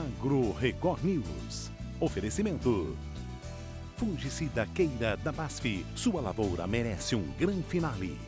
Agro Record News. Oferecimento. Fungicida Queira da BASF. Sua lavoura merece um grande finale.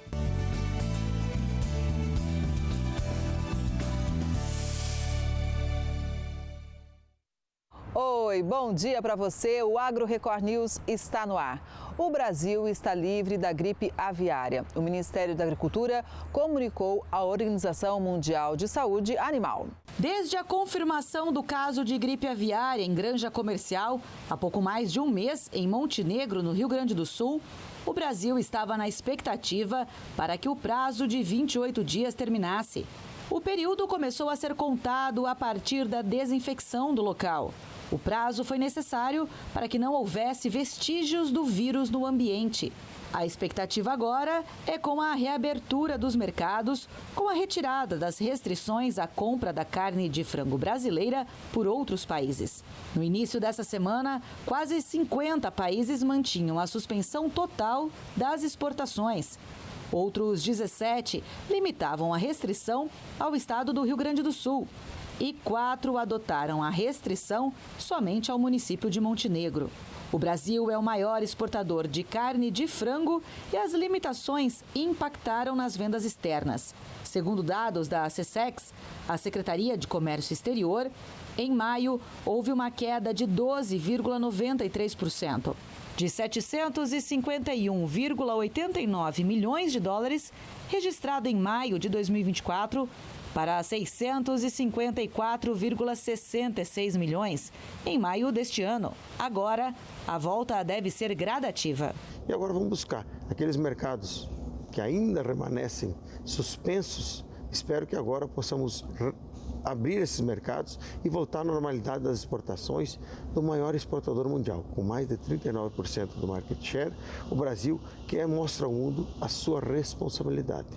Oi, bom dia para você. O Agro Record News está no ar. O Brasil está livre da gripe aviária. O Ministério da Agricultura comunicou à Organização Mundial de Saúde Animal. Desde a confirmação do caso de gripe aviária em granja comercial, há pouco mais de um mês, em Montenegro, no Rio Grande do Sul, o Brasil estava na expectativa para que o prazo de 28 dias terminasse. O período começou a ser contado a partir da desinfecção do local. O prazo foi necessário para que não houvesse vestígios do vírus no ambiente. A expectativa agora é com a reabertura dos mercados, com a retirada das restrições à compra da carne de frango brasileira por outros países. No início dessa semana, quase 50 países mantinham a suspensão total das exportações. Outros 17 limitavam a restrição ao estado do Rio Grande do Sul. E 4 adotaram a restrição somente ao município de Montenegro. O Brasil é o maior exportador de carne de frango e as limitações impactaram nas vendas externas. Segundo dados da SECEX, a Secretaria de Comércio Exterior, em maio houve uma queda de 12,93%. De 751,89 milhões de dólares, registrado em maio de 2024, para 654,66 milhões em maio deste ano. Agora, a volta deve ser gradativa. E agora vamos buscar aqueles mercados que ainda permanecem suspensos. Espero que agora possamos abrir esses mercados e voltar à normalidade das exportações do maior exportador mundial, com mais de 39% do market share. O Brasil mostra ao mundo a sua responsabilidade.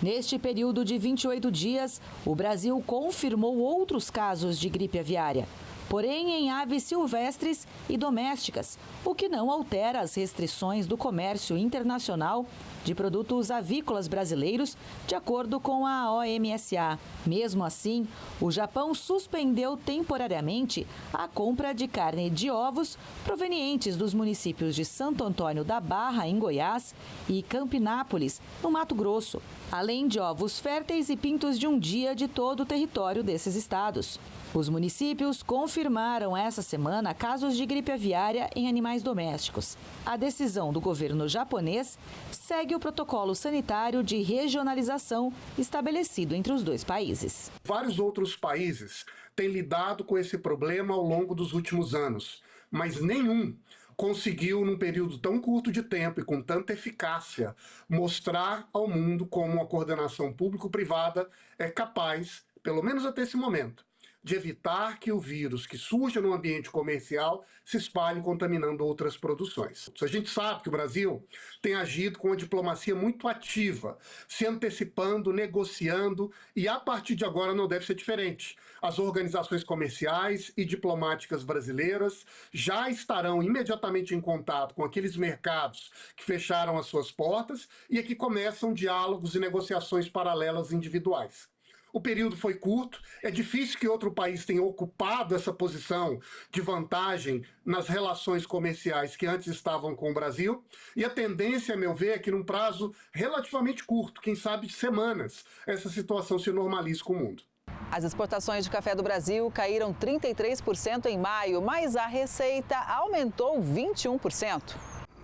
Neste período de 28 dias, o Brasil confirmou outros casos de gripe aviária, porém em aves silvestres e domésticas, o que não altera as restrições do comércio internacional de produtos avícolas brasileiros, de acordo com a OMSA. Mesmo assim, o Japão suspendeu temporariamente a compra de carne de ovos provenientes dos municípios de Santo Antônio da Barra, em Goiás, e Campinápolis, no Mato Grosso, além de ovos férteis e pintos de um dia de todo o território desses estados. Os municípios confirmaram essa semana casos de gripe aviária em animais domésticos. A decisão do governo japonês segue o protocolo sanitário de regionalização estabelecido entre os dois países. Vários outros países têm lidado com esse problema ao longo dos últimos anos, mas nenhum conseguiu, num período tão curto de tempo e com tanta eficácia, mostrar ao mundo como a coordenação público-privada é capaz, pelo menos até esse momento, de evitar que o vírus que surja no ambiente comercial se espalhe contaminando outras produções. A gente sabe que o Brasil tem agido com uma diplomacia muito ativa, se antecipando, negociando, e a partir de agora não deve ser diferente. As organizações comerciais e diplomáticas brasileiras já estarão imediatamente em contato com aqueles mercados que fecharam as suas portas e que começam diálogos e negociações paralelas individuais. O período foi curto, é difícil que outro país tenha ocupado essa posição de vantagem nas relações comerciais que antes estavam com o Brasil, e a tendência, a meu ver, é que num prazo relativamente curto, quem sabe de semanas, essa situação se normalize com o mundo. As exportações de café do Brasil caíram 33% em maio, mas a receita aumentou 21%.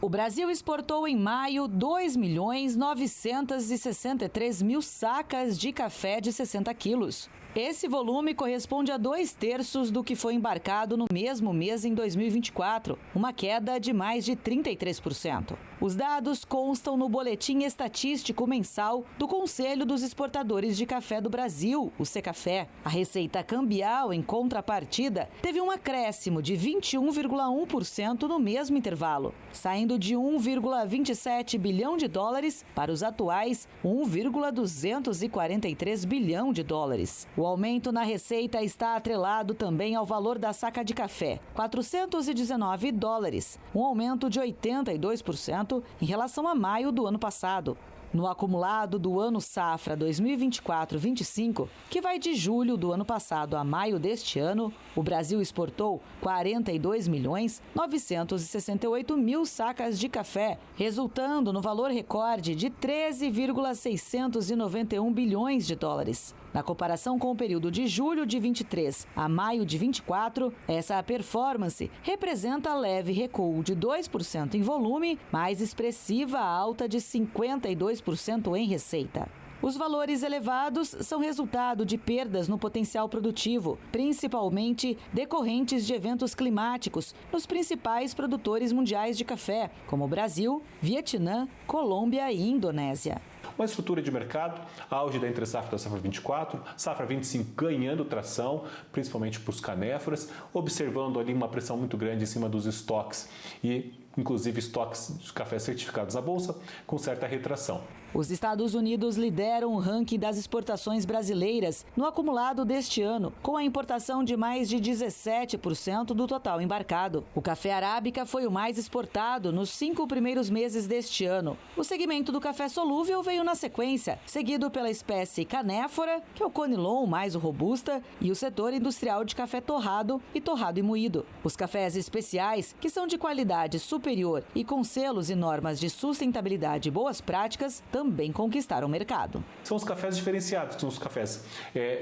O Brasil exportou em maio 2.963.000 sacas de café de 60 quilos. Esse volume corresponde a 2/3 do que foi embarcado no mesmo mês em 2024, uma queda de mais de 33%. Os dados constam no Boletim Estatístico Mensal do Conselho dos Exportadores de Café do Brasil, o Secafé. A receita cambial, em contrapartida, teve um acréscimo de 21,1% no mesmo intervalo, saindo de 1,27 bilhão de dólares para os atuais 1,243 bilhão de dólares. O aumento na receita está atrelado também ao valor da saca de café, 419 dólares, um aumento de 82% em relação a maio do ano passado. No acumulado do ano safra 2024-25, que vai de julho do ano passado a maio deste ano, o Brasil exportou 42.968.000 sacas de café, resultando no valor recorde de 13,691 bilhões de dólares. Na comparação com o período de julho de 23 a maio de 24, essa performance representa leve recuo de 2% em volume, mais expressiva alta de 52% em receita. Os valores elevados são resultado de perdas no potencial produtivo, principalmente decorrentes de eventos climáticos nos principais produtores mundiais de café, como Brasil, Vietnã, Colômbia e Indonésia. Uma estrutura de mercado, auge da entre-safra da safra 24, safra 25 ganhando tração, principalmente para os canéforas, observando ali uma pressão muito grande em cima dos estoques e inclusive estoques de café certificados à bolsa com certa retração. Os Estados Unidos lideram o ranking das exportações brasileiras no acumulado deste ano, com a importação de mais de 17% do total embarcado. O café arábica foi o mais exportado nos 5 primeiros meses deste ano. O segmento do café solúvel veio na sequência, seguido pela espécie canéfora, que é o conilon mais o robusta, e o setor industrial de café torrado e torrado e moído. Os cafés especiais, que são de qualidade superior e com selos e normas de sustentabilidade e boas práticas, também conquistaram o mercado. São os cafés diferenciados, que são os cafés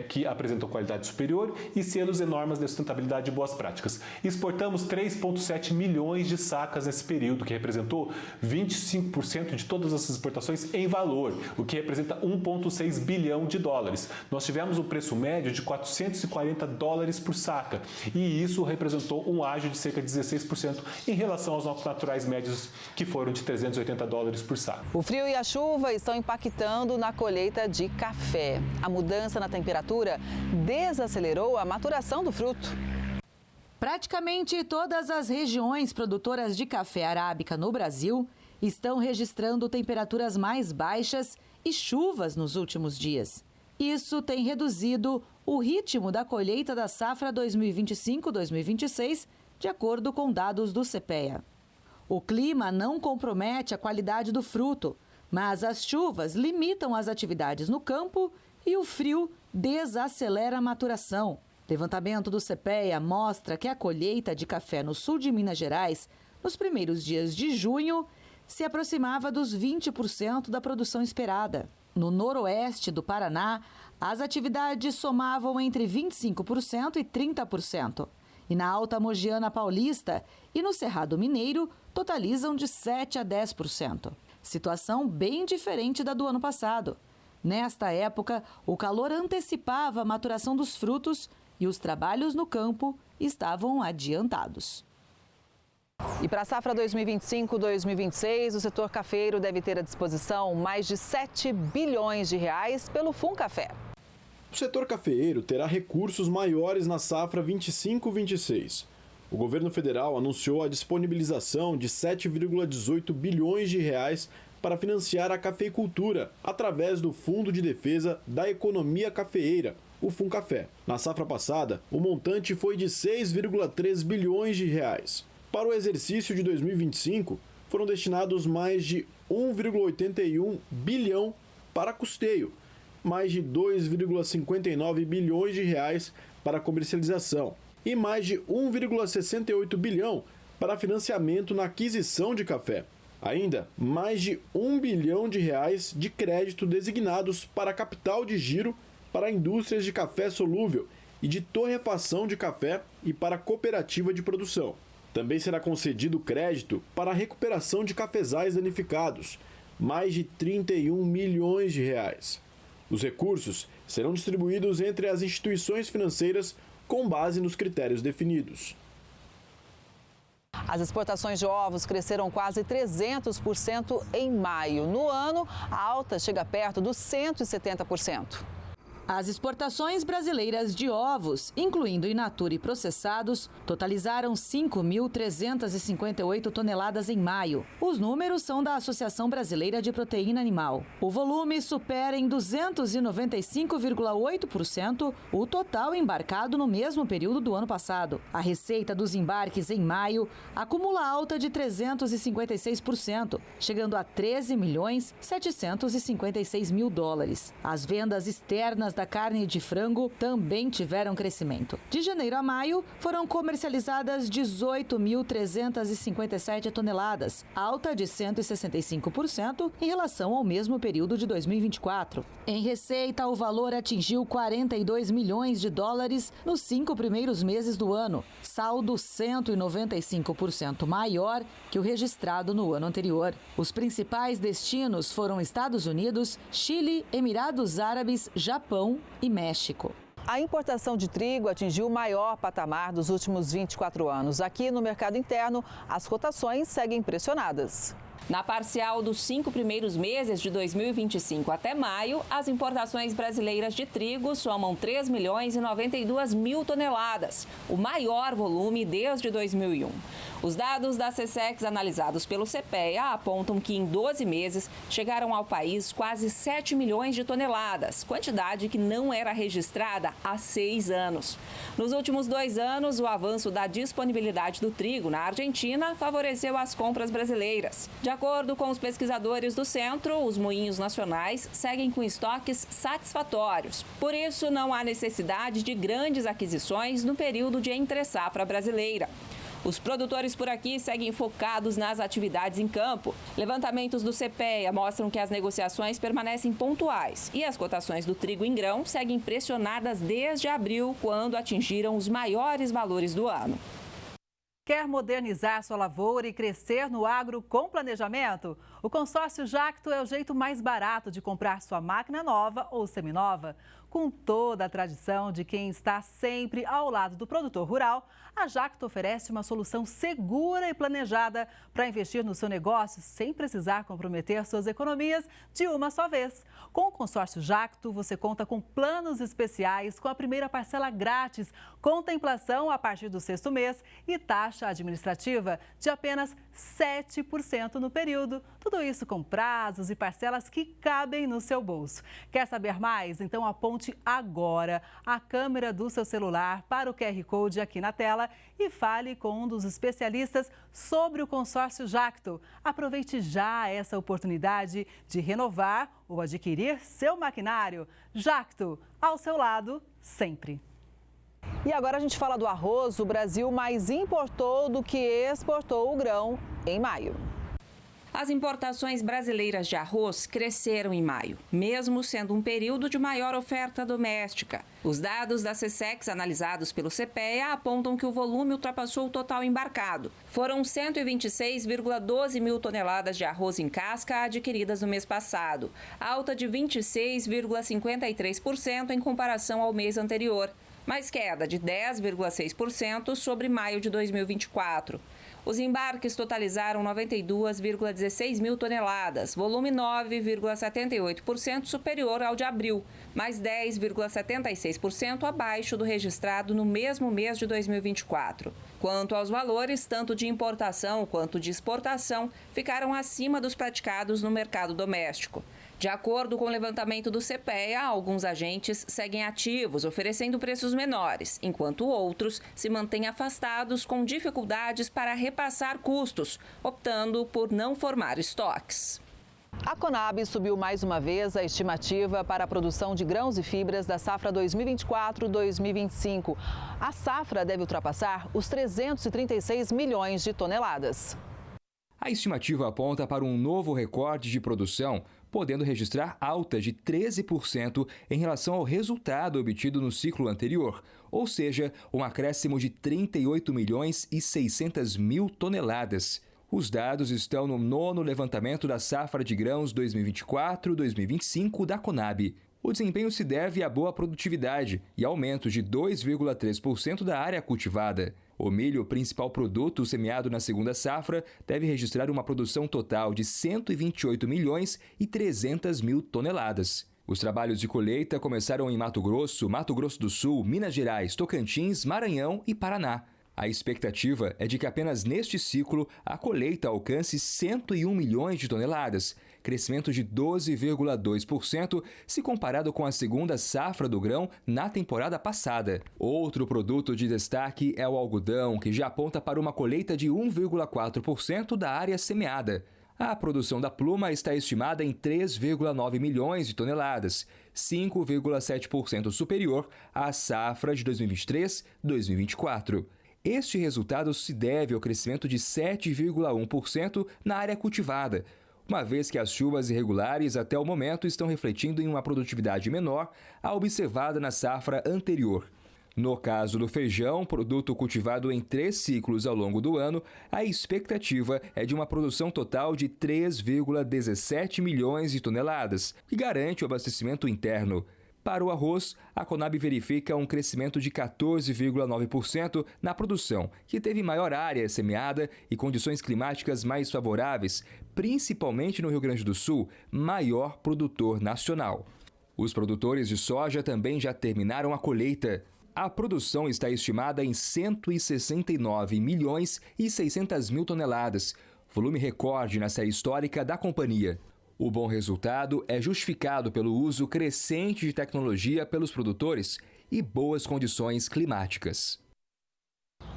que apresentam qualidade superior e selos e normas de sustentabilidade e boas práticas. Exportamos 3,7 milhões de sacas nesse período, que representou 25% de todas as exportações em valor, o que representa 1,6 bilhão de dólares. Nós tivemos um preço médio de 440 dólares por saca e isso representou um ágio de cerca de 16% em relação aos nossos naturais médios, que foram de 380 dólares por saca. O frio e a chuva estão impactando na colheita de café. A mudança na temperatura desacelerou a maturação do fruto. Praticamente todas as regiões produtoras de café arábica no Brasil estão registrando temperaturas mais baixas e chuvas nos últimos dias. Isso tem reduzido o ritmo da colheita da safra 2025-2026, de acordo com dados do CPEA. O clima não compromete a qualidade do fruto, mas as chuvas limitam as atividades no campo e o frio desacelera a maturação. Levantamento do CPEA mostra que a colheita de café no sul de Minas Gerais, nos primeiros dias de junho, se aproximava dos 20% da produção esperada. No noroeste do Paraná, as atividades somavam entre 25% e 30%. E na Alta Mogiana Paulista e no Cerrado Mineiro, totalizam de 7% a 10%. Situação bem diferente da do ano passado. Nesta época, o calor antecipava a maturação dos frutos e os trabalhos no campo estavam adiantados. E para a safra 2025-2026, o setor cafeiro deve ter à disposição mais de 7 bilhões de reais pelo FUNCAFÉ. O setor cafeeiro terá recursos maiores na safra 25-26. O governo federal anunciou a disponibilização de 7,18 bilhões de reais para financiar a cafeicultura, através do Fundo de Defesa da Economia Cafeeira, o FUNCAFÉ. Na safra passada, o montante foi de 6,3 bilhões de reais. Para o exercício de 2025, foram destinados mais de 1,81 bilhão para custeio, mais de 2,59 bilhões de reais para comercialização e mais de 1,68 bilhão para financiamento na aquisição de café. Ainda, mais de 1 bilhão de reais de crédito designados para capital de giro para indústrias de café solúvel e de torrefação de café e para cooperativa de produção. Também será concedido crédito para a recuperação de cafezais danificados, mais de 31 milhões de reais. Os recursos serão distribuídos entre as instituições financeiras com base nos critérios definidos. As exportações de ovos cresceram quase 300% em maio. No ano, a alta chega perto dos 170%. As exportações brasileiras de ovos, incluindo in natura e processados, totalizaram 5.358 toneladas em maio. Os números são da Associação Brasileira de Proteína Animal. O volume supera em 295,8% o total embarcado no mesmo período do ano passado. A receita dos embarques em maio acumula alta de 356%, chegando a 13.756.000 dólares. As vendas externas da carne de frango também tiveram crescimento. De janeiro a maio, foram comercializadas 18.357 toneladas, alta de 165% em relação ao mesmo período de 2024. Em receita, o valor atingiu 42 milhões de dólares nos 5 primeiros meses do ano, saldo 195% maior que o registrado no ano anterior. Os principais destinos foram Estados Unidos, Chile, Emirados Árabes, Japão e México. A importação de trigo atingiu o maior patamar dos últimos 24 anos. Aqui no mercado interno, as cotações seguem pressionadas. Na parcial dos 5 primeiros meses de 2025 até maio, as importações brasileiras de trigo somam 3.092.000 toneladas, o maior volume desde 2001. Os dados da SECEX analisados pelo CPEA apontam que em 12 meses chegaram ao país quase 7 milhões de toneladas, quantidade que não era registrada há 6 anos. Nos últimos 2 anos, o avanço da disponibilidade do trigo na Argentina favoreceu as compras brasileiras. De acordo com os pesquisadores do centro, os moinhos nacionais seguem com estoques satisfatórios. Por isso, não há necessidade de grandes aquisições no período de entre-safra brasileira. Os produtores por aqui seguem focados nas atividades em campo. Levantamentos do CPEA mostram que as negociações permanecem pontuais e as cotações do trigo em grão seguem pressionadas desde abril, quando atingiram os maiores valores do ano. Quer modernizar sua lavoura e crescer no agro com planejamento? O consórcio Jacto é o jeito mais barato de comprar sua máquina nova ou seminova. Com toda a tradição de quem está sempre ao lado do produtor rural, a Jacto oferece uma solução segura e planejada para investir no seu negócio sem precisar comprometer suas economias de uma só vez. Com o consórcio Jacto, você conta com planos especiais, com a primeira parcela grátis, contemplação a partir do 6º mês e taxa administrativa de apenas 7% no período. Tudo isso com prazos e parcelas que cabem no seu bolso. Quer saber mais? Então aponte agora a câmera do seu celular para o QR Code aqui na tela e fale com um dos especialistas sobre o consórcio Jacto. Aproveite já essa oportunidade de renovar ou adquirir seu maquinário. Jacto, ao seu lado, sempre. E agora a gente fala do arroz. O Brasil mais importou do que exportou o grão em maio. As importações brasileiras de arroz cresceram em maio, mesmo sendo um período de maior oferta doméstica. Os dados da SECEX analisados pelo CPEA apontam que o volume ultrapassou o total embarcado. Foram 126,12 mil toneladas de arroz em casca adquiridas no mês passado, alta de 26,53% em comparação ao mês anterior, mas queda de 10,6% sobre maio de 2024. Os embarques totalizaram 92,16 mil toneladas, volume 9,78% superior ao de abril, mas 10,76% abaixo do registrado no mesmo mês de 2024. Quanto aos valores, tanto de importação quanto de exportação ficaram acima dos praticados no mercado doméstico. De acordo com o levantamento do CPEA, alguns agentes seguem ativos, oferecendo preços menores, enquanto outros se mantêm afastados com dificuldades para repassar custos, optando por não formar estoques. A Conab subiu mais uma vez a estimativa para a produção de grãos e fibras da safra 2024-2025. A safra deve ultrapassar os 336 milhões de toneladas. A estimativa aponta para um novo recorde de produção, podendo registrar alta de 13% em relação ao resultado obtido no ciclo anterior, ou seja, um acréscimo de 38 milhões e 600 mil toneladas. Os dados estão no 9º levantamento da safra de grãos 2024-2025 da Conab. O desempenho se deve à boa produtividade e aumento de 2,3% da área cultivada. O milho, principal produto semeado na segunda safra, deve registrar uma produção total de 128 milhões e 300 mil toneladas. Os trabalhos de colheita começaram em Mato Grosso, Mato Grosso do Sul, Minas Gerais, Tocantins, Maranhão e Paraná. A expectativa é de que apenas neste ciclo a colheita alcance 101 milhões de toneladas, crescimento de 12,2% se comparado com a segunda safra do grão na temporada passada. Outro produto de destaque é o algodão, que já aponta para uma colheita de 1,4% da área semeada. A produção da pluma está estimada em 3,9 milhões de toneladas, 5,7% superior à safra de 2023-2024. Este resultado se deve ao crescimento de 7,1% na área cultivada, uma vez que as chuvas irregulares até o momento estão refletindo em uma produtividade menor à observada na safra anterior. No caso do feijão, produto cultivado em 3 ciclos ao longo do ano, a expectativa é de uma produção total de 3,17 milhões de toneladas, que garante o abastecimento interno. Para o arroz, a Conab verifica um crescimento de 14,9% na produção, que teve maior área semeada e condições climáticas mais favoráveis, principalmente no Rio Grande do Sul, maior produtor nacional. Os produtores de soja também já terminaram a colheita. A produção está estimada em 169 milhões e 600 mil toneladas, volume recorde na série histórica da companhia. O bom resultado é justificado pelo uso crescente de tecnologia pelos produtores e boas condições climáticas.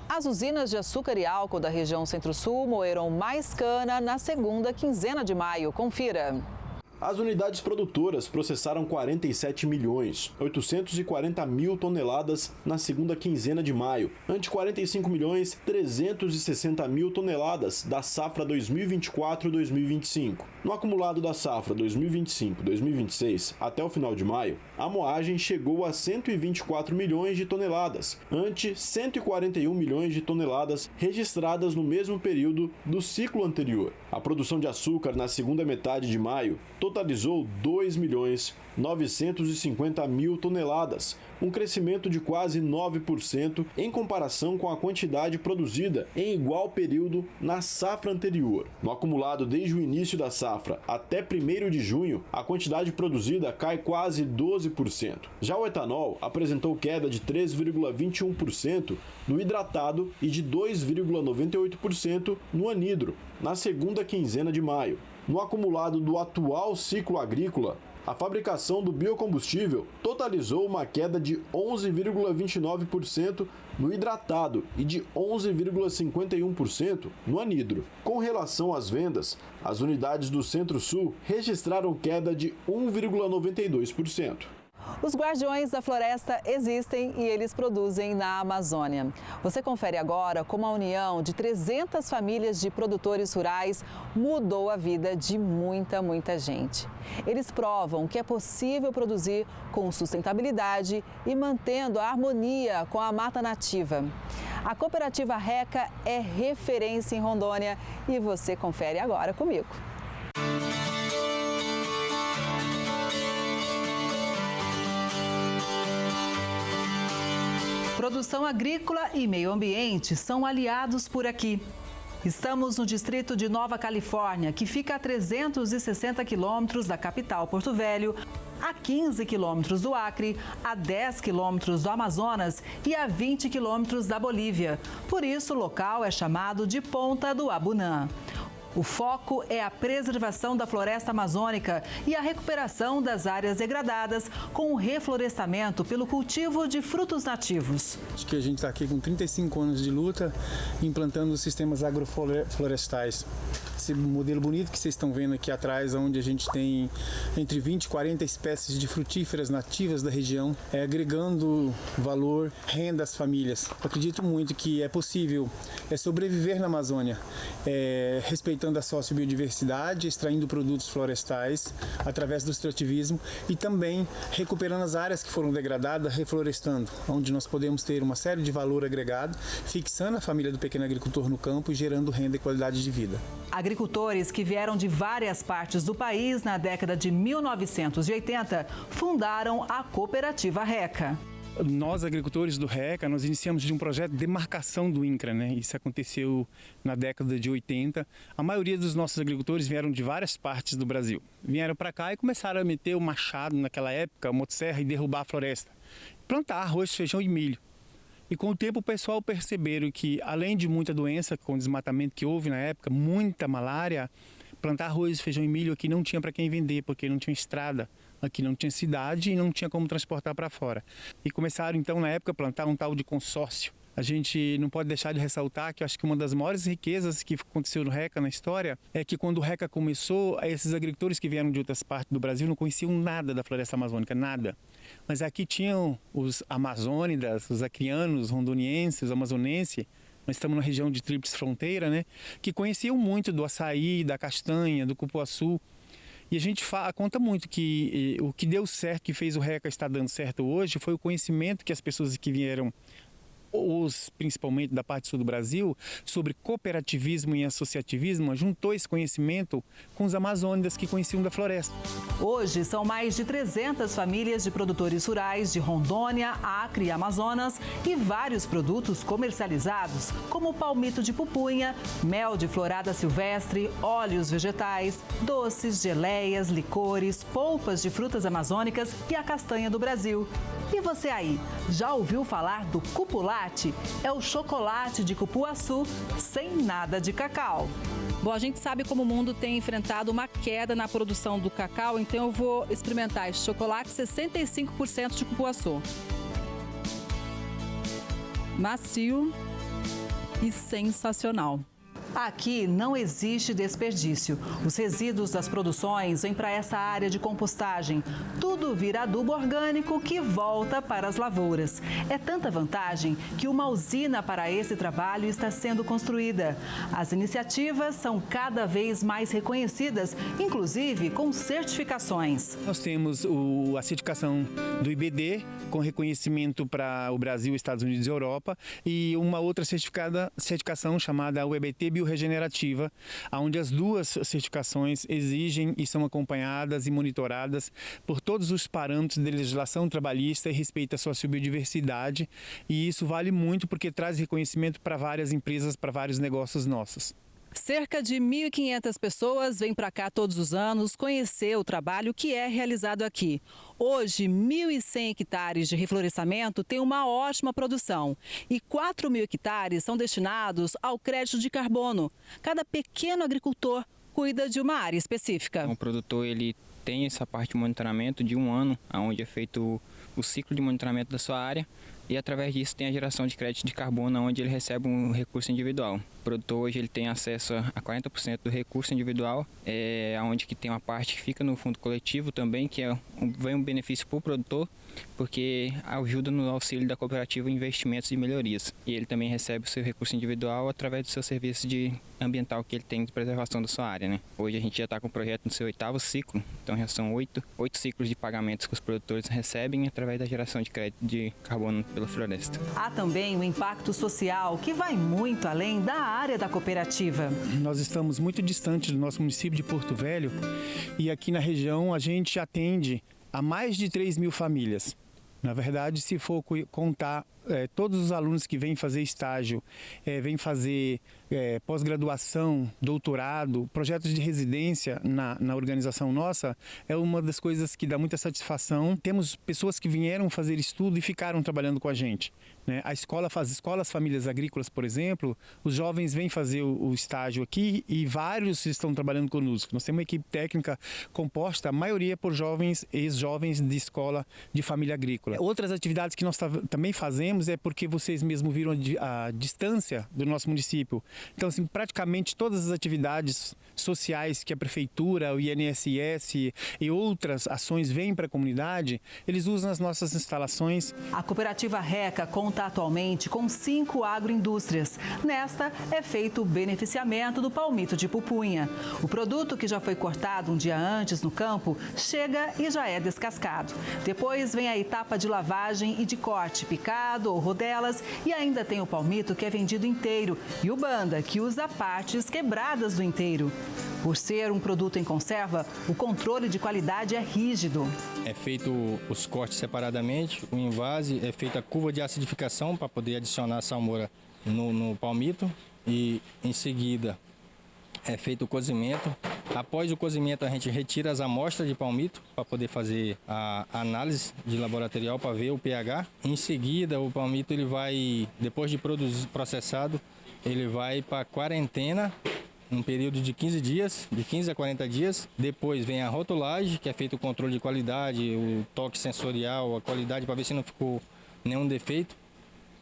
As usinas de açúcar e álcool da região Centro-Sul moeram mais cana na segunda quinzena de maio. Confira. As unidades produtoras processaram 47 milhões 840 mil toneladas na segunda quinzena de maio, ante 45 milhões 360 mil toneladas da safra 2024-2025. No acumulado da safra 2025-2026 até o final de maio, a moagem chegou a 124 milhões de toneladas, ante 141 milhões de toneladas registradas no mesmo período do ciclo anterior. A produção de açúcar na segunda metade de maio totalizou 2 milhões 950 mil toneladas, um crescimento de quase 9% em comparação com a quantidade produzida em igual período na safra anterior. No acumulado desde o início da safra até 1º de junho, a quantidade produzida cai quase 12%. Já o etanol apresentou queda de 3,21% no hidratado e de 2,98% no anidro, na segunda quinzena de maio. No acumulado do atual ciclo agrícola, a fabricação do biocombustível totalizou uma queda de 11,29% no hidratado e de 11,51% no anidro. Com relação às vendas, as unidades do Centro-Sul registraram queda de 1,92%. Os Guardiões da Floresta existem e eles produzem na Amazônia. Você confere agora como a união de 300 famílias de produtores rurais mudou a vida de muita gente. Eles provam que é possível produzir com sustentabilidade e mantendo a harmonia com a mata nativa. A cooperativa RECA é referência em Rondônia e você confere agora comigo. Produção agrícola e meio ambiente são aliados por aqui. Estamos no distrito de Nova Califórnia, que fica a 360 quilômetros da capital Porto Velho, a 15 quilômetros do Acre, a 10 quilômetros do Amazonas e a 20 quilômetros da Bolívia. Por isso, o local é chamado de Ponta do Abunã. O foco é a preservação da floresta amazônica e a recuperação das áreas degradadas com o reflorestamento pelo cultivo de frutos nativos. Acho que a gente está aqui com 35 anos de luta, implantando sistemas agroflorestais. Esse modelo bonito que vocês estão vendo aqui atrás, onde a gente tem entre 20 e 40 espécies de frutíferas nativas da região, agregando valor, renda às famílias. Eu acredito muito que é possível sobreviver na Amazônia, respeitando a sociobiodiversidade, extraindo produtos florestais através do extrativismo e também recuperando as áreas que foram degradadas, reflorestando, onde nós podemos ter uma série de valor agregado, fixando a família do pequeno agricultor no campo e gerando renda e qualidade de vida. Agricultores que vieram de várias partes do país na década de 1980 fundaram a cooperativa RECA. Nós, agricultores do RECA, nós iniciamos de um projeto de demarcação do INCRA, né? Isso aconteceu na década de 80. A maioria dos nossos agricultores vieram de várias partes do Brasil. Vieram para cá e começaram a meter o machado naquela época, a motosserra, e derrubar a floresta. Plantar arroz, feijão e milho. E com o tempo o pessoal perceberam que, além de muita doença, com o desmatamento que houve na época, muita malária, plantar arroz, feijão e milho aqui não tinha para quem vender, porque não tinha estrada. Aqui não tinha cidade e não tinha como transportar para fora. E começaram então na época a plantar um tal de consórcio. A gente não pode deixar de ressaltar que eu acho que uma das maiores riquezas que aconteceu no RECA na história é que quando o RECA começou, esses agricultores que vieram de outras partes do Brasil não conheciam nada da floresta amazônica, nada. Mas aqui tinham os amazônidas, os acrianos, os rondonienses, os amazonenses. Nós estamos na região de tríplice fronteira, né? Que conheciam muito do açaí, da castanha, do cupuaçu. E a gente conta muito que o que deu certo, que fez o RECA estar dando certo hoje, foi o conhecimento que as pessoas que vieram, principalmente da parte sul do Brasil, sobre cooperativismo e associativismo, juntou esse conhecimento com os amazônidas que conheciam da floresta. Hoje, são mais de 300 famílias de produtores rurais de Rondônia, Acre e Amazonas e vários produtos comercializados, como palmito de pupunha, mel de florada silvestre, óleos vegetais, doces, geleias, licores, polpas de frutas amazônicas e a castanha do Brasil. E você aí, já ouviu falar do cupulate? É o chocolate de cupuaçu sem nada de cacau. Bom, a gente sabe como o mundo tem enfrentado uma queda na produção do cacau, então eu vou experimentar esse chocolate 65% de cupuaçu. Macio e sensacional. Aqui não existe desperdício. Os resíduos das produções vêm para essa área de compostagem. Tudo vira adubo orgânico que volta para as lavouras. É tanta vantagem que uma usina para esse trabalho está sendo construída. As iniciativas são cada vez mais reconhecidas, inclusive com certificações. Nós temos a certificação do IBD, com reconhecimento para o Brasil, Estados Unidos e Europa, e uma outra certificação chamada UEBT Bioregenerativa, onde as duas certificações exigem e são acompanhadas e monitoradas por todos os parâmetros de legislação trabalhista e respeito à sociobiodiversidade, e isso vale muito porque traz reconhecimento para várias empresas, para vários negócios nossos. Cerca de 1.500 pessoas vêm para cá todos os anos conhecer o trabalho que é realizado aqui. Hoje, 1.100 hectares de reflorestamento têm uma ótima produção e 4.000 hectares são destinados ao crédito de carbono. Cada pequeno agricultor cuida de uma área específica. O produtor ele tem essa parte de monitoramento de um ano, onde é feito o ciclo de monitoramento da sua área. E através disso tem a geração de crédito de carbono, onde ele recebe um recurso individual. O produtor hoje ele tem acesso a 40% do recurso individual, onde que tem uma parte que fica no fundo coletivo também, que vem um benefício para o produtor, porque ajuda no auxílio da cooperativa em investimentos e melhorias. E ele também recebe o seu recurso individual através do seu serviço ambiental que ele tem de preservação da sua área, né? Hoje a gente já está com o projeto no seu 8º ciclo, então já são 8 ciclos de pagamentos que os produtores recebem através da geração de crédito de carbono pela floresta. Há também o impacto social, que vai muito além da área da cooperativa. Nós estamos muito distantes do nosso município de Porto Velho e aqui na região a gente atende a mais de 3.000 famílias. Na verdade, se for contar todos os alunos que vêm fazer estágio, vêm fazer pós-graduação, doutorado, projetos de residência na organização nossa, é uma das coisas que dá muita satisfação. Temos pessoas que vieram fazer estudo e ficaram trabalhando com a gente. As escolas famílias agrícolas, por exemplo, os jovens vêm fazer o estágio aqui e vários estão trabalhando conosco. Nós temos uma equipe técnica composta, a maioria por jovens, ex-jovens de escola de família agrícola. Outras atividades que nós também fazemos é porque vocês mesmos viram a distância do nosso município. Então, assim, praticamente todas as atividades sociais que a Prefeitura, o INSS e outras ações vêm para a comunidade, eles usam as nossas instalações. A cooperativa RECA conta atualmente com 5 agroindústrias. Nesta é feito o beneficiamento do palmito de pupunha. O produto, que já foi cortado um dia antes no campo, chega e já é descascado. Depois vem a etapa de lavagem e de corte, picado ou rodelas, e ainda tem o palmito, que é vendido inteiro, e o banda, que usa partes quebradas do inteiro. Por ser um produto em conserva, o controle de qualidade é rígido. É feito os cortes separadamente, o envase, é feita a curva de acidificação para poder adicionar a salmoura no palmito, e em seguida é feito o cozimento. Após o cozimento, a gente retira as amostras de palmito para poder fazer a análise de laboratorial para ver o pH. Em seguida, o palmito ele vai, depois de processado, ele vai para quarentena, num período de 15 dias, de 15 a 40 dias. Depois vem a rotulagem, que é feito o controle de qualidade, o toque sensorial, a qualidade, para ver se não ficou nenhum defeito,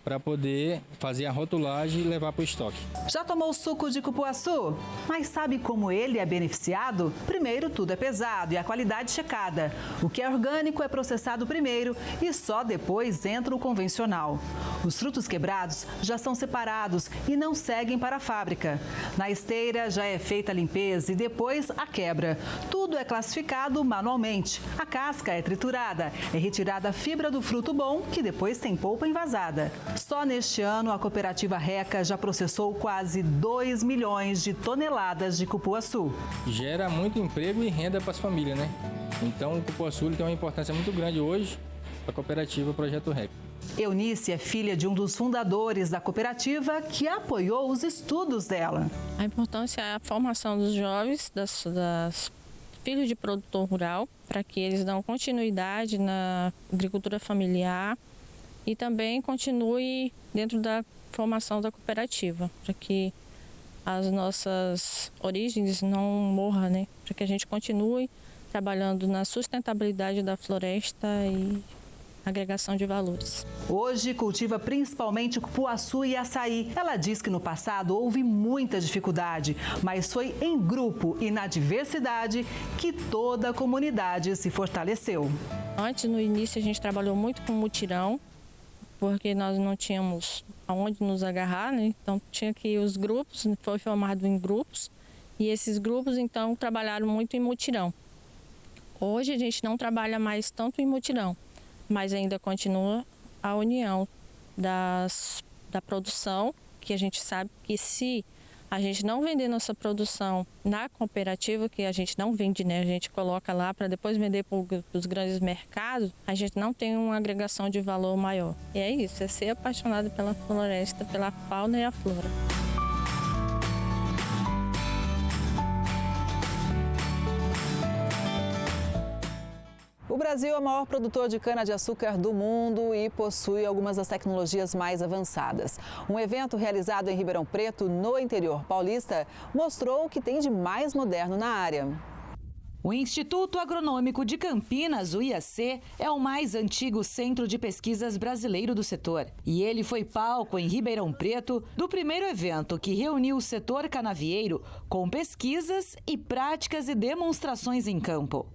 para poder fazer a rotulagem e levar para o estoque. Já tomou suco de cupuaçu? Mas sabe como ele é beneficiado? Primeiro, tudo é pesado e a qualidade checada. O que é orgânico é processado primeiro e só depois entra o convencional. Os frutos quebrados já são separados e não seguem para a fábrica. Na esteira já é feita a limpeza e depois a quebra. Tudo é classificado manualmente. A casca é triturada, é retirada a fibra do fruto bom, que depois tem polpa envasada. Só neste ano, a cooperativa Reca já processou quase 2 milhões de toneladas de cupuaçu. Gera muito emprego e renda para as famílias, né? Então o cupuaçu tem uma importância muito grande hoje para a cooperativa Projeto Reca. Eunice é filha de um dos fundadores da cooperativa, que apoiou os estudos dela. A importância é a formação dos jovens, das filhos de produtor rural, para que eles dão continuidade na agricultura familiar e também continue dentro da formação da cooperativa, para que as nossas origens não morram, né? Para que a gente continue trabalhando na sustentabilidade da floresta e agregação de valores. Hoje cultiva principalmente cupuaçu e açaí. Ela diz que no passado houve muita dificuldade, mas foi em grupo e na diversidade que toda a comunidade se fortaleceu. Antes, no início, a gente trabalhou muito com mutirão, porque nós não tínhamos aonde nos agarrar, né? Então tinha que os grupos, foi formado em grupos, e esses grupos então trabalharam muito em mutirão. Hoje a gente não trabalha mais tanto em mutirão, mas ainda continua a união da produção, que a gente sabe que se a gente não vender nossa produção na cooperativa, que a gente não vende, né? A gente coloca lá para depois vender para os grandes mercados, a gente não tem uma agregação de valor maior. E é isso, é ser apaixonado pela floresta, pela fauna e a flora. O Brasil é o maior produtor de cana-de-açúcar do mundo e possui algumas das tecnologias mais avançadas. Um evento realizado em Ribeirão Preto, no interior paulista, mostrou o que tem de mais moderno na área. O Instituto Agronômico de Campinas, o IAC, é o mais antigo centro de pesquisas brasileiro do setor. E ele foi palco em Ribeirão Preto do primeiro evento que reuniu o setor canavieiro com pesquisas e práticas e demonstrações em campo.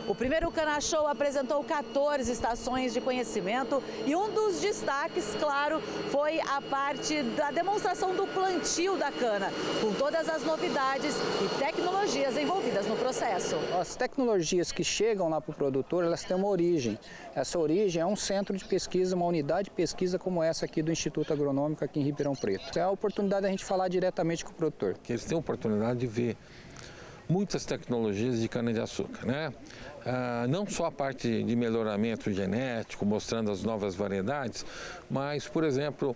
O primeiro Cana Show apresentou 14 estações de conhecimento e um dos destaques, claro, foi a parte da demonstração do plantio da cana, com todas as novidades e tecnologias envolvidas no processo. As tecnologias que chegam lá para o produtor, elas têm uma origem. Essa origem é um centro de pesquisa, uma unidade de pesquisa como essa aqui do Instituto Agronômico aqui em Ribeirão Preto. É a oportunidade da gente falar diretamente com o produtor. Que eles têm a oportunidade de ver muitas tecnologias de cana-de-açúcar, né? Não só a parte de melhoramento genético, mostrando as novas variedades, mas, por exemplo,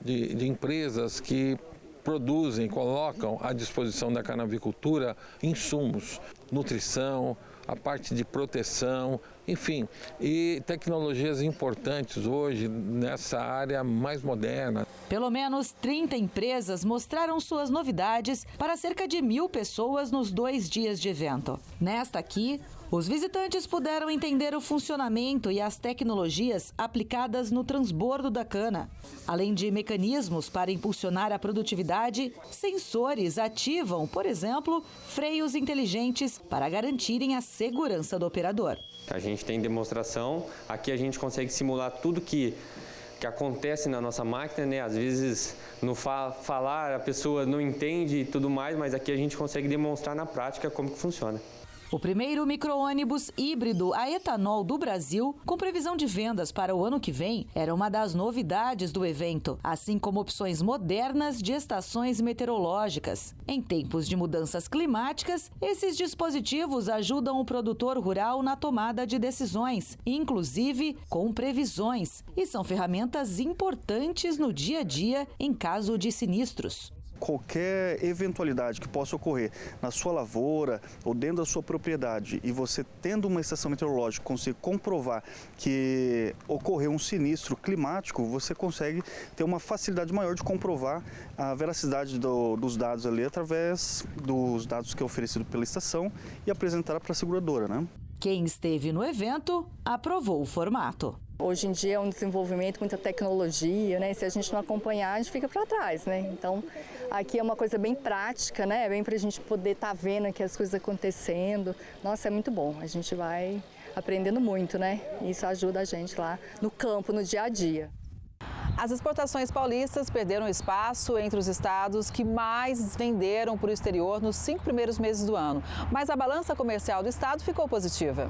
de empresas que produzem, colocam à disposição da canavicultura insumos, nutrição, a parte de proteção, enfim, e tecnologias importantes hoje nessa área mais moderna. Pelo menos 30 empresas mostraram suas novidades para cerca de 1.000 pessoas nos 2 dias de evento. Nesta aqui, os visitantes puderam entender o funcionamento e as tecnologias aplicadas no transbordo da cana. Além de mecanismos para impulsionar a produtividade, sensores ativam, por exemplo, freios inteligentes para garantirem a segurança do operador. A gente tem demonstração, aqui a gente consegue simular tudo que acontece na nossa máquina, né? Às vezes no falar a pessoa não entende e tudo mais, mas aqui a gente consegue demonstrar na prática como que funciona. O primeiro micro-ônibus híbrido a etanol do Brasil, com previsão de vendas para o ano que vem, era uma das novidades do evento, assim como opções modernas de estações meteorológicas. Em tempos de mudanças climáticas, esses dispositivos ajudam o produtor rural na tomada de decisões, inclusive com previsões, e são ferramentas importantes no dia a dia em caso de sinistros. Qualquer eventualidade que possa ocorrer na sua lavoura ou dentro da sua propriedade e você tendo uma estação meteorológica conseguir comprovar que ocorreu um sinistro climático, você consegue ter uma facilidade maior de comprovar a veracidade dos dados ali através dos dados que é oferecido pela estação e apresentar para a seguradora, né? Quem esteve no evento aprovou o formato. Hoje em dia é um desenvolvimento, muita tecnologia, né? Se a gente não acompanhar, a gente fica para trás, né? Então, aqui é uma coisa bem prática, né? Bem para a gente poder estar vendo aqui as coisas acontecendo. Nossa, é muito bom. A gente vai aprendendo muito, né? Isso ajuda a gente lá no campo, no dia a dia. As exportações paulistas perderam espaço entre os estados que mais venderam para o exterior nos 5 primeiros meses do ano. Mas a balança comercial do estado ficou positiva.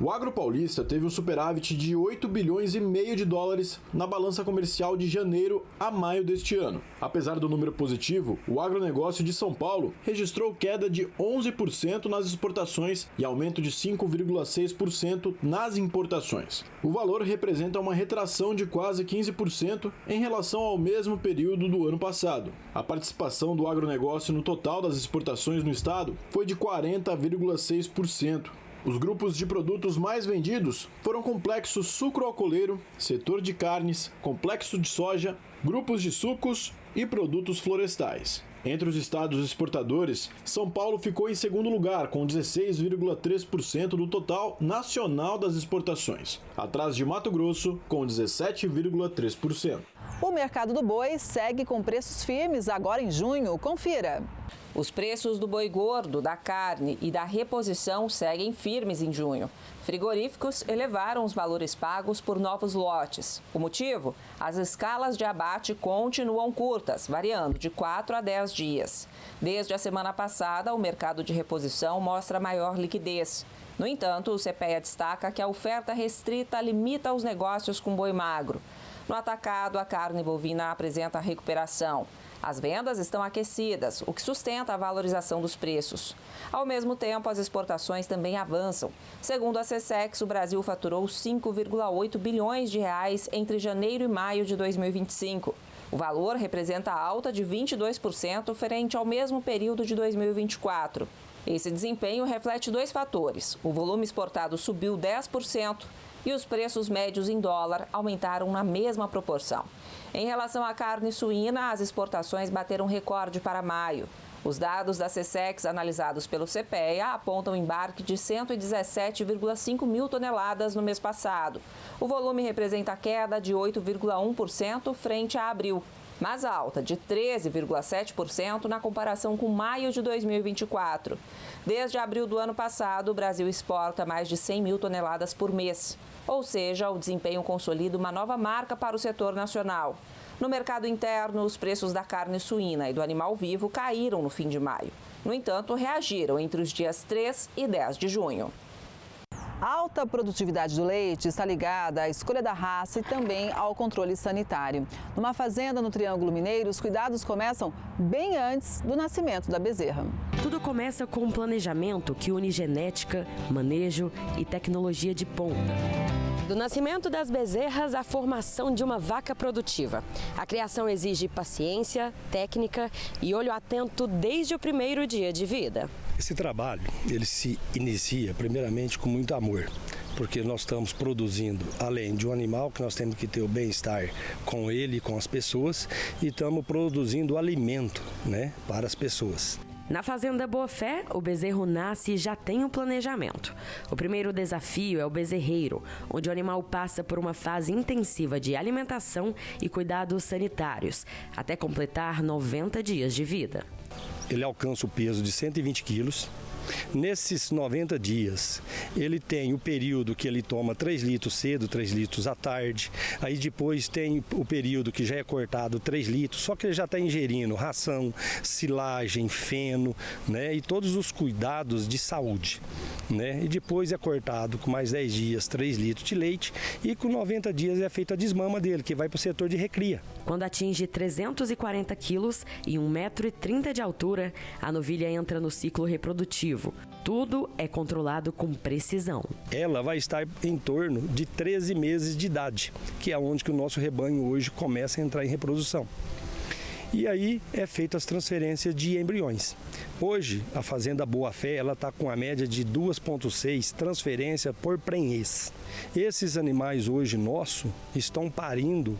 O agro paulista teve um superávit de 8 bilhões e meio de dólares na balança comercial de janeiro a maio deste ano. Apesar do número positivo, o agronegócio de São Paulo registrou queda de 11% nas exportações e aumento de 5,6% nas importações. O valor representa uma retração de quase 15% em relação ao mesmo período do ano passado. A participação do agronegócio no total das exportações no estado foi de 40,6%. Os grupos de produtos mais vendidos foram complexo sucroalcooleiro, setor de carnes, complexo de soja, grupos de sucos e produtos florestais. Entre os estados exportadores, São Paulo ficou em segundo lugar, com 16,3% do total nacional das exportações, atrás de Mato Grosso, com 17,3%. O mercado do boi segue com preços firmes agora em junho. Confira. Os preços do boi gordo, da carne e da reposição seguem firmes em junho. Frigoríficos elevaram os valores pagos por novos lotes. O motivo? As escalas de abate continuam curtas, variando de 4 a 10 dias. Desde a semana passada, o mercado de reposição mostra maior liquidez. No entanto, o CPEA destaca que a oferta restrita limita os negócios com boi magro. No atacado, a carne bovina apresenta recuperação. As vendas estão aquecidas, o que sustenta a valorização dos preços. Ao mesmo tempo, as exportações também avançam. Segundo a SECEX, o Brasil faturou 5,8 bilhões de reais entre janeiro e maio de 2025. O valor representa alta de 22% frente ao mesmo período de 2024. Esse desempenho reflete 2 fatores. O volume exportado subiu 10% e os preços médios em dólar aumentaram na mesma proporção. Em relação à carne suína, as exportações bateram recorde para maio. Os dados da SECEX analisados pelo CPEA apontam embarque de 117,5 mil toneladas no mês passado. O volume representa queda de 8,1% frente a abril, mas alta de 13,7% na comparação com maio de 2024. Desde abril do ano passado, o Brasil exporta mais de 100 mil toneladas por mês. Ou seja, o desempenho consolida uma nova marca para o setor nacional. No mercado interno, os preços da carne suína e do animal vivo caíram no fim de maio. No entanto, reagiram entre os dias 3 e 10 de junho. A alta produtividade do leite está ligada à escolha da raça e também ao controle sanitário. Numa fazenda no Triângulo Mineiro, os cuidados começam bem antes do nascimento da bezerra. Tudo começa com um planejamento que une genética, manejo e tecnologia de ponta. Do nascimento das bezerras à formação de uma vaca produtiva. A criação exige paciência, técnica e olho atento desde o primeiro dia de vida. Esse trabalho, ele se inicia primeiramente com muito amor, porque nós estamos produzindo, além de um animal, que nós temos que ter o bem-estar com ele e com as pessoas, e estamos produzindo alimento, para as pessoas. Na Fazenda Boa Fé, o bezerro nasce e já tem um planejamento. O primeiro desafio é o bezerreiro, onde o animal passa por uma fase intensiva de alimentação e cuidados sanitários, até completar 90 dias de vida. Ele alcança o peso de 120 quilos, Nesses 90 dias, ele tem o período que ele toma 3 litros cedo, 3 litros à tarde. Aí depois tem o período que já é cortado 3 litros, só que ele já está ingerindo ração, silagem, feno, né? E todos os cuidados de saúde, né? E depois é cortado com mais 10 dias 3 litros de leite e com 90 dias é feita a desmama dele, que vai para o setor de recria. Quando atinge 340 quilos e 1,30 m de altura, a novilha entra no ciclo reprodutivo. Tudo é controlado com precisão. Ela vai estar em torno de 13 meses de idade, que é onde que o nosso rebanho hoje começa a entrar em reprodução. E aí é feita as transferências de embriões. Hoje, a Fazenda Boa Fé está com a média de 2,6 transferência por prenhez. Esses animais hoje nossos estão parindo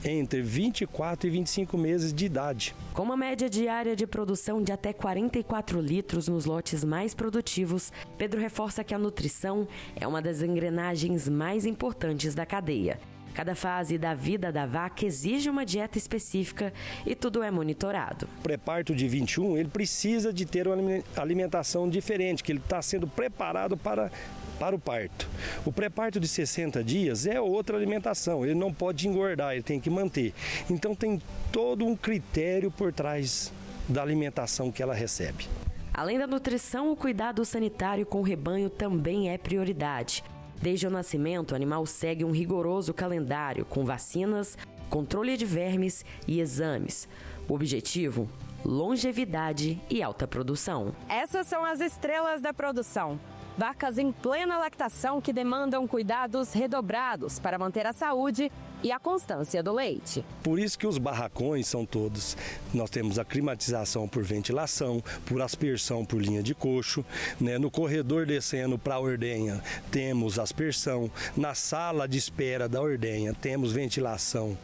entre 24 e 25 meses de idade. Com uma média diária de produção de até 44 litros nos lotes mais produtivos, Pedro reforça que a nutrição é uma das engrenagens mais importantes da cadeia. Cada fase da vida da vaca exige uma dieta específica e tudo é monitorado. O pré-parto de 21, ele precisa de ter uma alimentação diferente, que ele está sendo preparado para o parto. O pré-parto de 60 dias é outra alimentação, ele não pode engordar, ele tem que manter. Então tem todo um critério por trás da alimentação que ela recebe. Além da nutrição, o cuidado sanitário com o rebanho também é prioridade. Desde o nascimento, o animal segue um rigoroso calendário com vacinas, controle de vermes e exames. O objetivo? Longevidade e alta produção. Essas são as estrelas da produção. Vacas em plena lactação que demandam cuidados redobrados para manter a saúde e a constância do leite. Por isso que os barracões são todos. Nós temos a climatização por ventilação, por aspersão por linha de coxo, né? No corredor descendo para a ordenha temos aspersão, na sala de espera da ordenha temos ventilação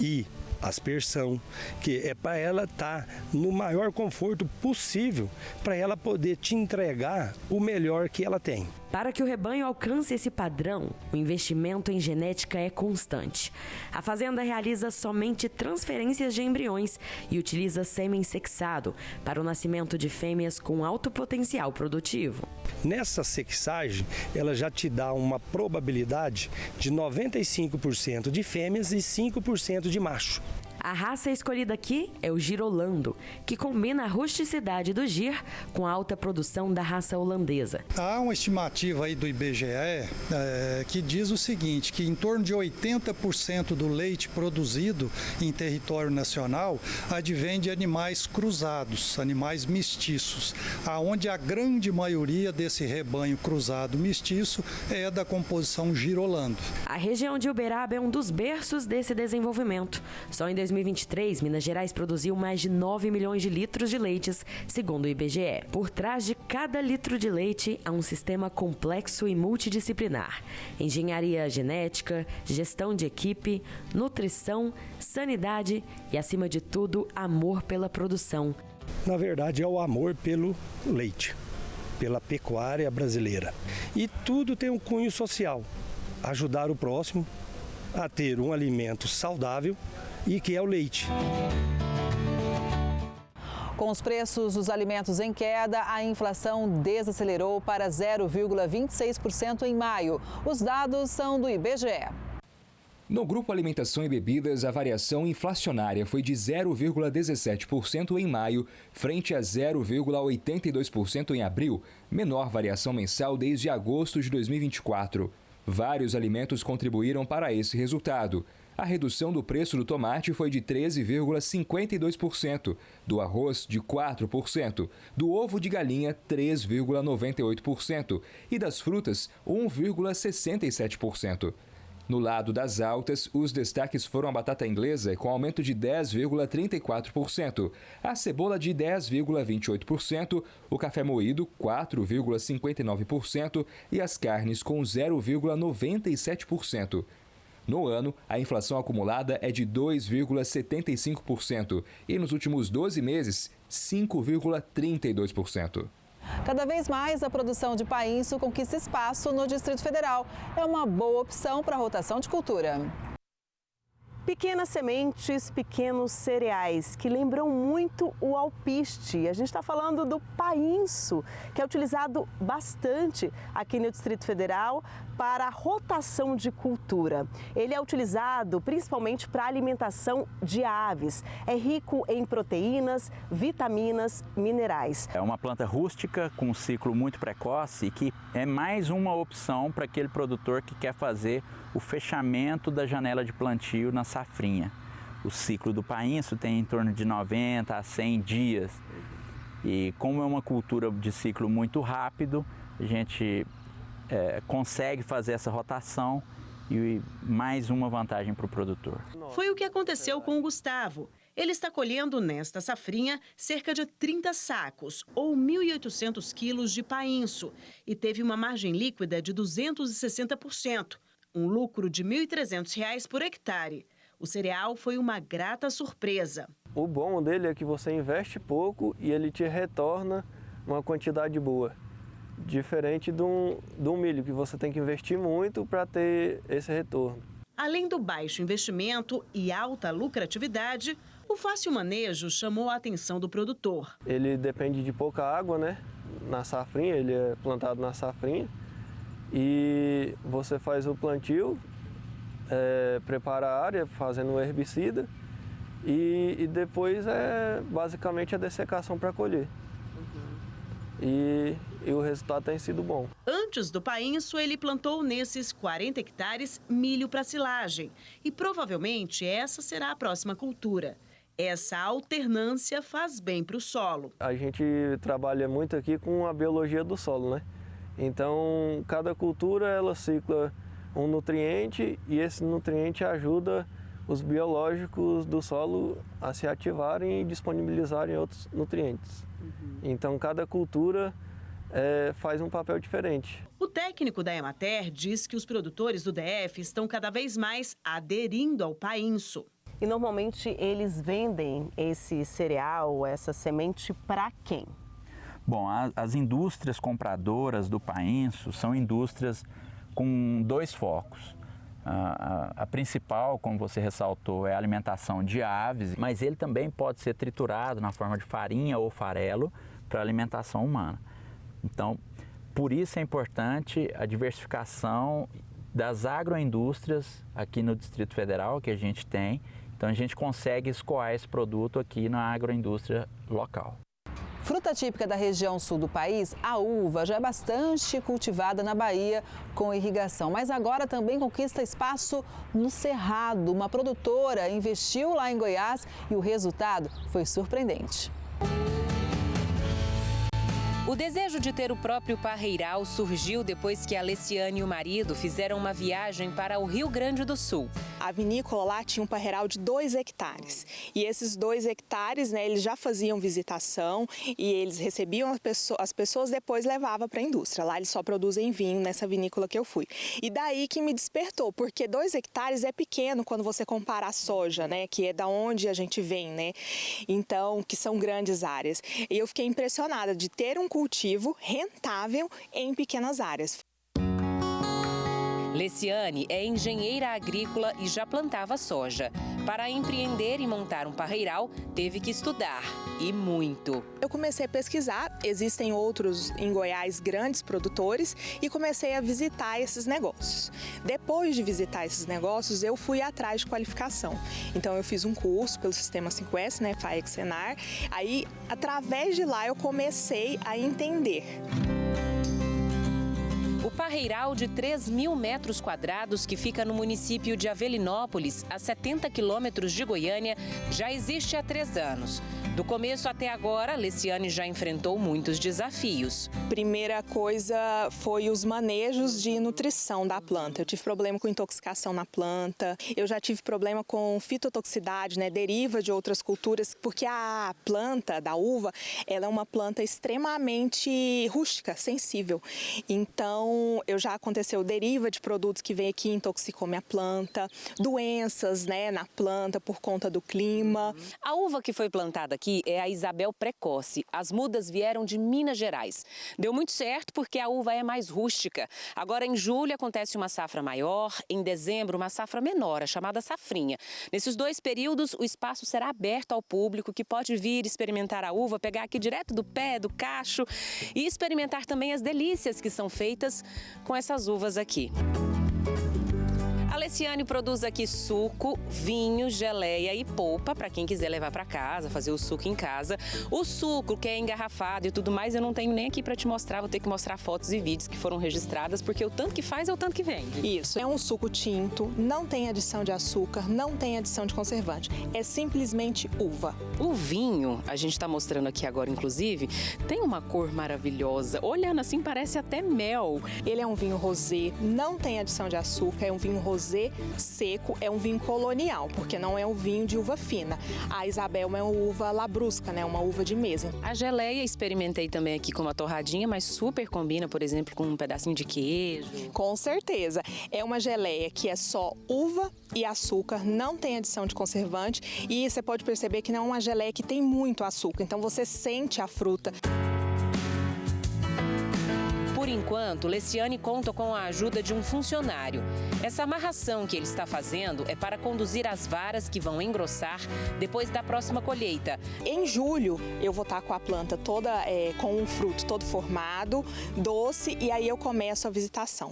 e aspersão, que é para ela estar no maior conforto possível, para ela poder te entregar o melhor que ela tem. Para que o rebanho alcance esse padrão, o investimento em genética é constante. A fazenda realiza somente transferências de embriões e utiliza sêmen sexado para o nascimento de fêmeas com alto potencial produtivo. Nessa sexagem, ela já te dá uma probabilidade de 95% de fêmeas e 5% de macho. A raça escolhida aqui é o Girolando, que combina a rusticidade do gir com a alta produção da raça holandesa. Há uma estimativa aí do IBGE que diz o seguinte, que em torno de 80% do leite produzido em território nacional advém de animais cruzados, animais mestiços, aonde a grande maioria desse rebanho cruzado mestiço é da composição Girolando. A região de Uberaba é um dos berços desse desenvolvimento. Só em 2023, Minas Gerais produziu mais de 9 milhões de litros de leites, segundo o IBGE. Por trás de cada litro de leite há um sistema complexo e multidisciplinar. Engenharia genética, gestão de equipe, nutrição, sanidade e, acima de tudo, amor pela produção. Na verdade, é o amor pelo leite, pela pecuária brasileira. E tudo tem um cunho social. Ajudar o próximo a ter um alimento saudável e que é o leite. Com os preços dos alimentos em queda, a inflação desacelerou para 0,26% em maio. Os dados são do IBGE. No grupo Alimentação e Bebidas, a variação inflacionária foi de 0,17% em maio, frente a 0,82% em abril, menor variação mensal desde agosto de 2024. Vários alimentos contribuíram para esse resultado. A redução do preço do tomate foi de 13,52%, do arroz de 4%, do ovo de galinha 3,98% e das frutas 1,67%. No lado das altas, os destaques foram a batata inglesa, com aumento de 10,34%, a cebola de 10,28%, o café moído 4,59% e as carnes com 0,97%. No ano, a inflação acumulada é de 2,75% e nos últimos 12 meses, 5,32%. Cada vez mais a produção de painço conquista espaço no Distrito Federal. É uma boa opção para a rotação de cultura. Pequenas sementes, pequenos cereais que lembram muito o alpiste. A gente está falando do painço, que é utilizado bastante aqui no Distrito Federal para a rotação de cultura. Ele é utilizado principalmente para a alimentação de aves. É rico em proteínas, vitaminas, minerais. É uma planta rústica com um ciclo muito precoce e que é mais uma opção para aquele produtor que quer fazer o fechamento da janela de plantio na safrinha. O ciclo do painço tem em torno de 90 a 100 dias. E como é uma cultura de ciclo muito rápido, a gente consegue fazer essa rotação e mais uma vantagem para o produtor. Foi o que aconteceu com o Gustavo. Ele está colhendo nesta safrinha cerca de 30 sacos, ou 1.800 quilos de painço, e teve uma margem líquida de 260%, um lucro de R$ 1.300 por hectare. O cereal foi uma grata surpresa. O bom dele é que você investe pouco e ele te retorna uma quantidade boa. Diferente do milho, que você tem que investir muito para ter esse retorno. Além do baixo investimento e alta lucratividade, o fácil manejo chamou a atenção do produtor. Ele depende de pouca água, né? Na safrinha, ele é plantado na safrinha. E você faz o plantio, prepara a área fazendo o herbicida e depois basicamente a dessecação para colher. E o resultado tem sido bom. Antes do painço, ele plantou nesses 40 hectares milho para silagem. E provavelmente essa será a próxima cultura. Essa alternância faz bem para o solo. A gente trabalha muito aqui com a biologia do solo, né? Então, cada cultura ela cicla um nutriente e esse nutriente ajuda os biológicos do solo a se ativarem e disponibilizarem outros nutrientes. Então, cada cultura faz um papel diferente. O técnico da Emater diz que os produtores do DF estão cada vez mais aderindo ao painço. E normalmente eles vendem esse cereal, essa semente, para quem? Bom, as indústrias compradoras do painço são indústrias com dois focos. A principal, como você ressaltou, é a alimentação de aves, mas ele também pode ser triturado na forma de farinha ou farelo para alimentação humana. Então, por isso é importante a diversificação das agroindústrias aqui no Distrito Federal que a gente tem. Então, a gente consegue escoar esse produto aqui na agroindústria local. Fruta típica da região sul do país, a uva já é bastante cultivada na Bahia com irrigação, mas agora também conquista espaço no Cerrado. Uma produtora investiu lá em Goiás e o resultado foi surpreendente. O desejo de ter o próprio parreiral surgiu depois que a Leciane e o marido fizeram uma viagem para o Rio Grande do Sul. A vinícola lá tinha um parreiral de 2 hectares. E esses 2 hectares, eles já faziam visitação e eles recebiam as pessoas, depois levavam para a indústria. Lá eles só produzem vinho nessa vinícola que eu fui. E daí que me despertou, porque 2 hectares é pequeno quando você compara a soja, que é da onde a gente vem, Então, que são grandes áreas. E eu fiquei impressionada de ter um cultivo rentável em pequenas áreas. Leciane é engenheira agrícola e já plantava soja. Para empreender e montar um parreiral, teve que estudar, e muito. Eu comecei a pesquisar, existem outros em Goiás grandes produtores, e comecei a visitar esses negócios. Depois de visitar esses negócios, eu fui atrás de qualificação. Então eu fiz um curso pelo Sistema 5S, FAEC Senar. Aí, através de lá, eu comecei a entender. O parreiral de 3.000 metros quadrados, que fica no município de Avelinópolis, a 70 quilômetros de Goiânia, já existe há 3 anos. Do começo até agora, Leciane já enfrentou muitos desafios. Primeira coisa foi os manejos de nutrição da planta. Eu tive problema com intoxicação na planta, eu já tive problema com fitotoxicidade, deriva de outras culturas, porque a planta da uva, ela é uma planta extremamente rústica, sensível. Então, Então, já aconteceu deriva de produtos que vem aqui e intoxicou minha planta, doenças, né, na planta por conta do clima. A uva que foi plantada aqui é a Isabel Precoce. As mudas vieram de Minas Gerais. Deu muito certo porque a uva é mais rústica. Agora, em julho, acontece uma safra maior, em dezembro, uma safra menor, a chamada safrinha. Nesses 2 períodos, o espaço será aberto ao público que pode vir experimentar a uva, pegar aqui direto do pé, do cacho e experimentar também as delícias que são feitas com essas uvas aqui. A Leciane produz aqui suco, vinho, geleia e polpa para quem quiser levar para casa, fazer o suco em casa. O suco que é engarrafado e tudo mais, eu não tenho nem aqui para te mostrar, vou ter que mostrar fotos e vídeos que foram registradas, porque o tanto que faz é o tanto que vende. Isso, é um suco tinto, não tem adição de açúcar, não tem adição de conservante, é simplesmente uva. O vinho, a gente está mostrando aqui agora, inclusive, tem uma cor maravilhosa. Olhando assim, parece até mel. Ele é um vinho rosé, não tem adição de açúcar, é um vinho rosé seco, é um vinho colonial, porque não é um vinho de uva fina. A Isabel é uma uva labrusca, né? Uma uva de mesa. A geleia experimentei também aqui com uma torradinha, mas super combina, por exemplo, com um pedacinho de queijo. Com certeza. É uma geleia que é só uva e açúcar, não tem adição de conservante e você pode perceber que não é uma geleia que tem muito açúcar, então você sente a fruta. Por enquanto, Leciane conta com a ajuda de um funcionário. Essa amarração que ele está fazendo é para conduzir as varas que vão engrossar depois da próxima colheita. Em julho, eu vou estar com a planta toda, com o fruto todo formado, doce, e aí eu começo a visitação.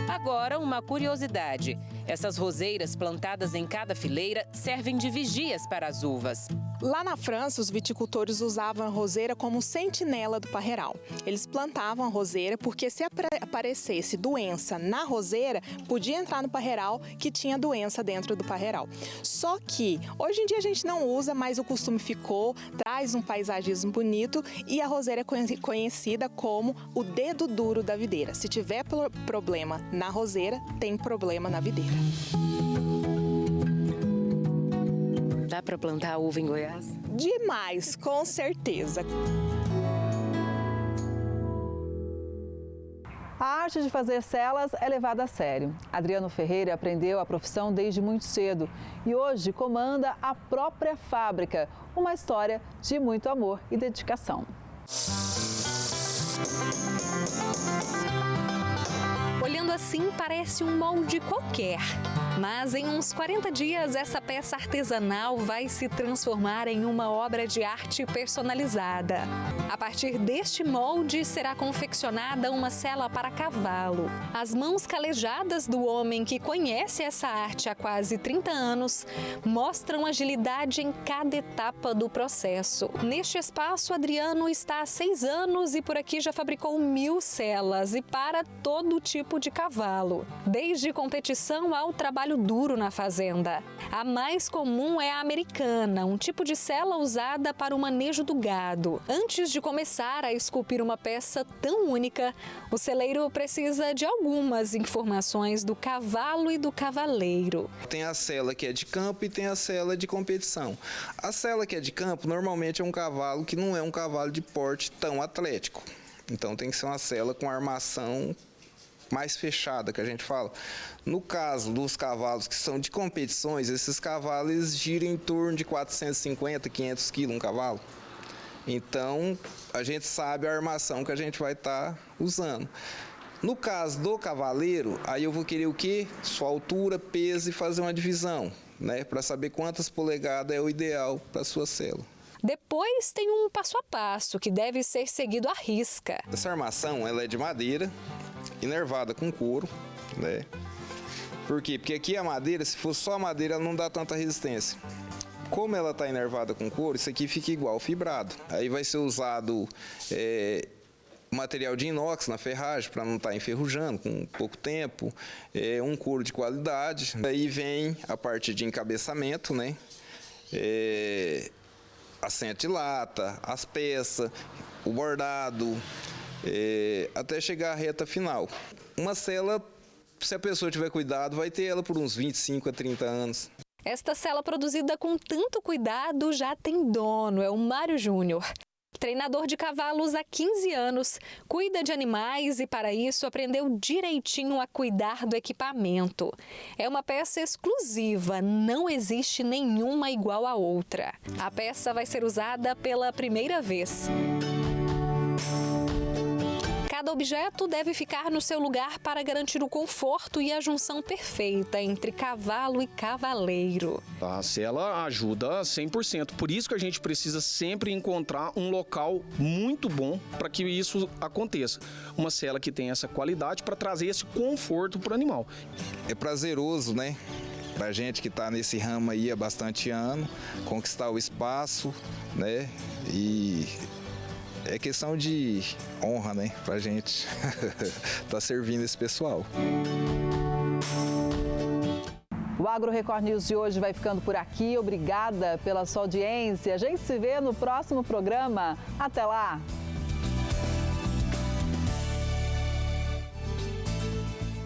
Agora, uma curiosidade. Essas roseiras plantadas em cada fileira servem de vigias para as uvas. Lá na França, os viticultores usavam a roseira como sentinela do parreiral. Eles plantavam a roseira porque se aparecesse doença na roseira, podia entrar no parreiral que tinha doença dentro do parreiral. Só que hoje em dia a gente não usa, mas o costume ficou, traz um paisagismo bonito e a roseira é conhecida como o dedo duro da videira. Se tiver problema na roseira, tem problema na videira. Dá para plantar uva em Goiás? Demais, com certeza. A arte de fazer celas é levada a sério. Adriano Ferreira aprendeu a profissão desde muito cedo e hoje comanda a própria fábrica. Uma história de muito amor e dedicação. Olhando assim, parece um molde qualquer. Mas em uns 40 dias, essa peça artesanal vai se transformar em uma obra de arte personalizada. A partir deste molde, será confeccionada uma sela para cavalo. As mãos calejadas do homem que conhece essa arte há quase 30 anos mostram agilidade em cada etapa do processo. Neste espaço, Adriano está há 6 anos e por aqui já fabricou 1000 selas e para todo tipo de cavalo. Desde competição ao trabalho duro na fazenda. A mais comum é a americana, um tipo de sela usada para o manejo do gado. Antes de começar a esculpir uma peça tão única, o celeiro precisa de algumas informações do cavalo e do cavaleiro. Tem a sela que é de campo e tem a sela de competição. A sela que é de campo normalmente é um cavalo que não é um cavalo de porte tão atlético. Então tem que ser uma sela com armação mais fechada, que a gente fala. No caso dos cavalos que são de competições, esses cavalos giram em torno de 450, 500 quilos um cavalo. Então, a gente sabe a armação que a gente vai estar usando. No caso do cavaleiro, aí eu vou querer o quê? Sua altura, peso e fazer uma divisão, né? Para saber quantas polegadas é o ideal para a sua sela. Depois tem um passo a passo que deve ser seguido à risca. Essa armação ela é de madeira, inervada com couro, né? Por quê? Porque aqui a madeira, se fosse só a madeira, ela não dá tanta resistência. Como ela está inervada com couro, isso aqui fica igual fibrado. Aí vai ser usado material de inox na ferragem para não estar enferrujando com pouco tempo, um couro de qualidade. Aí vem a parte de encabeçamento, né? Assento de lata, as peças, o bordado, até chegar à reta final. Uma sela, se a pessoa tiver cuidado, vai ter ela por uns 25 a 30 anos. Esta sela produzida com tanto cuidado já tem dono, é o Mário Júnior. Treinador de cavalos há 15 anos, cuida de animais e, para isso, aprendeu direitinho a cuidar do equipamento. É uma peça exclusiva, não existe nenhuma igual à outra. A peça vai ser usada pela primeira vez. Cada objeto deve ficar no seu lugar para garantir o conforto e a junção perfeita entre cavalo e cavaleiro. A sela ajuda 100%, por isso que a gente precisa sempre encontrar um local muito bom para que isso aconteça. Uma sela que tem essa qualidade para trazer esse conforto para o animal. É prazeroso, né? Pra gente que está nesse ramo aí há bastante ano, conquistar o espaço, né? E é questão de honra, né, pra gente tá servindo esse pessoal. O Agro Record News de hoje vai ficando por aqui. Obrigada pela sua audiência. A gente se vê no próximo programa. Até lá!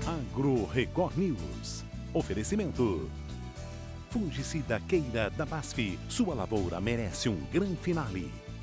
Agro Record News. Oferecimento. Fungicida Queira da BASF. Sua lavoura merece um grande finale.